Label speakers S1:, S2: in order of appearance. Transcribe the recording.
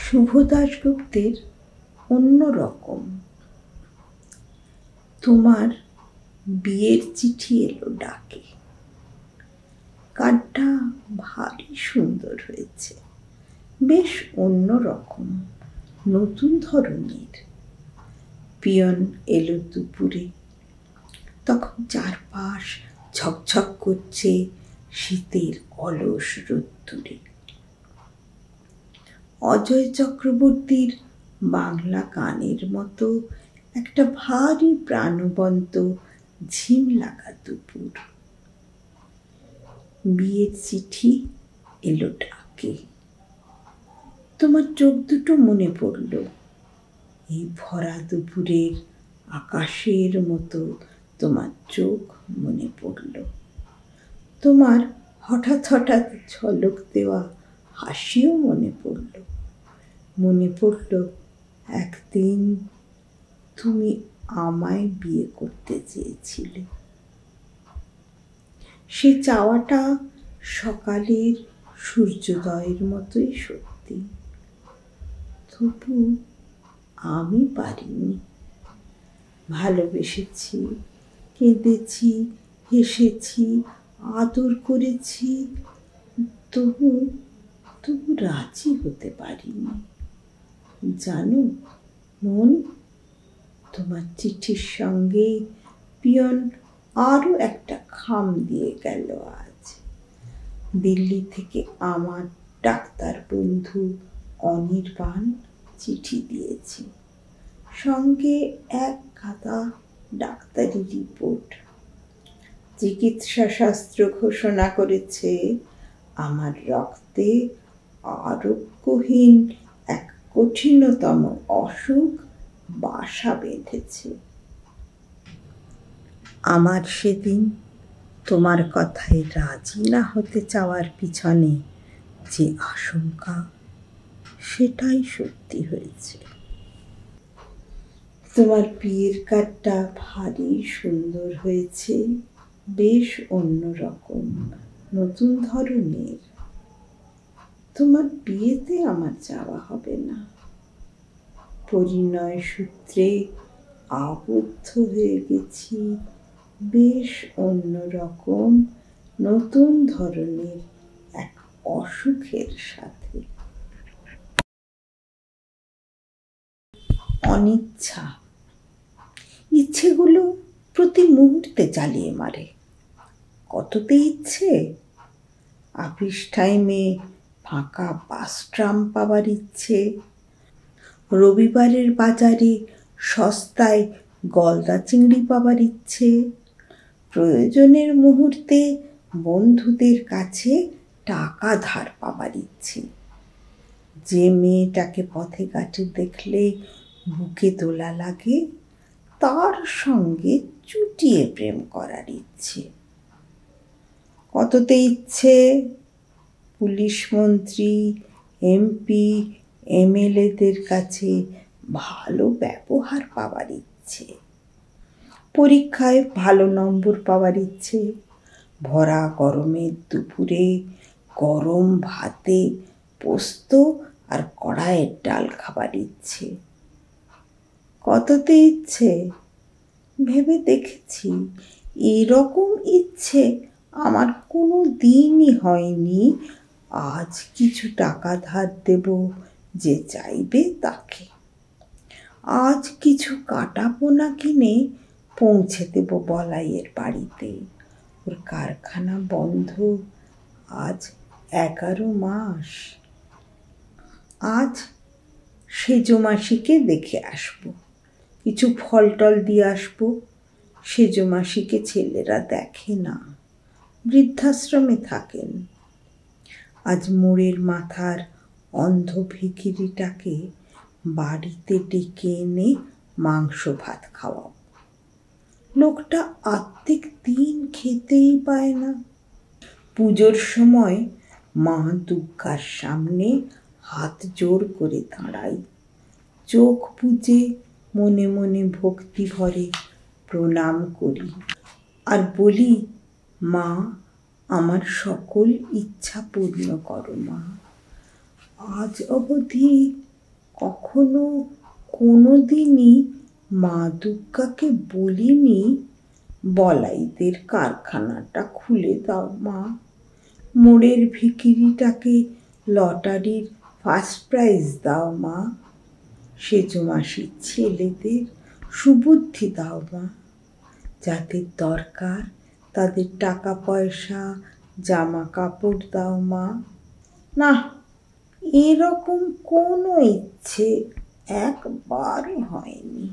S1: শুভ দাশগুপ্তের অন্য রকম। তোমার বিয়ের চিঠি এলো ডাকে। কার্ডটা ভারী সুন্দর হয়েছে, বেশ অন্য রকম, নতুন ধরনের। পিয়ন এলো দুপুরে, তখন চারপাশ ঝকঝক করছে শীতের অলস রোদ্দুরে। অজয় চক্রবর্তীর বাংলা গানের মতো একটা ভারী প্রাণবন্ত ঝিম লাগা দুপুর। বিয়ের চিঠি এলো ডাকে। তোমার চোখ দুটো মনে পড়ল, এই ভরা দুপুরের আকাশের মতো তোমার চোখ মনে পড়ল। তোমার হঠাৎ হঠাৎ ঝলক দেওয়া হাসিও মনে পড়ল। মনে পড়ল একদিন তুমি আমায় বিয়ে করতে চেয়েছিলে। সে চাওয়াটা সকালের সূর্যোদয়ের মতোই সত্যি। তবু আমি পারিনি। ভালোবেসেছি, কেঁদেছি, হেসেছি, আদর করেছি, তবু রাজি হতে পারিনি। জানো মন, তোমার চিঠির সঙ্গে পিয়ন আরো একটা খাম দিয়ে গেল আজ। দিল্লি থেকে আমার ডাক্তার বন্ধু অনির্বাণ চিঠি দিয়েছে, সঙ্গে এক গাদা ডাক্তারি রিপোর্ট। চিকিৎসা শাস্ত্র ঘোষণা করেছে আমার রক্তে আরোগ্যহীন এক কঠিনতম অসুখ বাসা বেঁধেছে। আমার সেদিন তোমার কথায় রাজি না হতে চাওয়ার পিছনে যে আশঙ্কা, সেটাই সত্যি হয়েছে। তোমার বিয়ের কার্ডটা ভারী সুন্দর হয়েছে, বেশ অন্যরকম, নতুন ধরনের। তোমার বিয়েতে আমার যাওয়া হবে না। পরিণয় সূত্রে আবদ্ধ হয়ে গেছি বেশ অন্যরকম, নতুন ধরনের এক অসুখের সাথে। অনিচ্ছা, ইচ্ছেগুলো প্রতি মুহূর্তে জ্বালিয়ে মারে। কততে ইচ্ছে, অফিস টাইমে ফাঁকা বাস ট্রাম পাওয়ার ইচ্ছে, রবিবারের বাজারে সস্তায় গলদা চিংড়ি পাওয়ার ইচ্ছে, প্রয়োজনের মুহূর্তে বন্ধুদের কাছে টাকা ধার পাওয়ার ইচ্ছে, যে মেয়েটাকে পথে ঘাটে দেখলে বুকে দোলা লাগে তার সঙ্গে চুটিয়ে প্রেম করার ইচ্ছে। কততে ইচ্ছে, পুলিশ মন্ত্রী, এমপি, এমএলএদের কাছে ভালো ব্যবহার পাওয়ার ইচ্ছে, পরীক্ষায় ভালো নম্বর পাওয়ার ইচ্ছে, ভরা গরমের দুপুরে গরম ভাতে পোস্ত আর কড়াইয়ের ডাল খাবার ইচ্ছে। কততে ইচ্ছে, ভেবে দেখেছি এরকম ইচ্ছে আমার কোনো দিনই হয়নি। আজ কিছু টাকা ধার দেব যে চাইবে তাকে, আজ কিছু কাটা পোনা কিনে পৌঁছে দেব বলাইয়ের বাড়িতে। ওর কারখানা বন্ধ আজ 11 মাস। আজ সেজ মাসিকে দেখে আসবো, কিছু ফল টল দিয়ে আসবো। সেজ মাসিকে ছেলেরা দেখে না, বৃদ্ধাশ্রমে থাকেন। আজ মোড়ের মাথার অন্ধ ভিখিরিটাকে বাড়িতে ডেকে এনে মাংস ভাত খাওয়াও। লোকটা আত্মিক দিন খেতেই পায় না। পুজোর সময় মা দুর্গার সামনে হাত জোর করে দাঁড়াই, চোখ বুজে মনে মনে ভক্তি ভরে প্রণাম করি আর বলি, মা আমার সকল ইচ্ছা পূর্ণ করো মা। আজ অবধি কখনো কোনো দিনই মা দুর্গাকে বলিনি বলাইদের কারখানাটা খুলে দাও মা, মোড়ের ভিখিরিটাকে লটারির ফার্স্ট প্রাইজ দাও মা, সেজো মাসির ছেলেদের সুবুদ্ধি দাও মা, যাদের দরকার তাদের টাকা পয়সা জামা কাপড় দাও মা। না, এরকম কোনো ইচ্ছে একবারও হয়নি।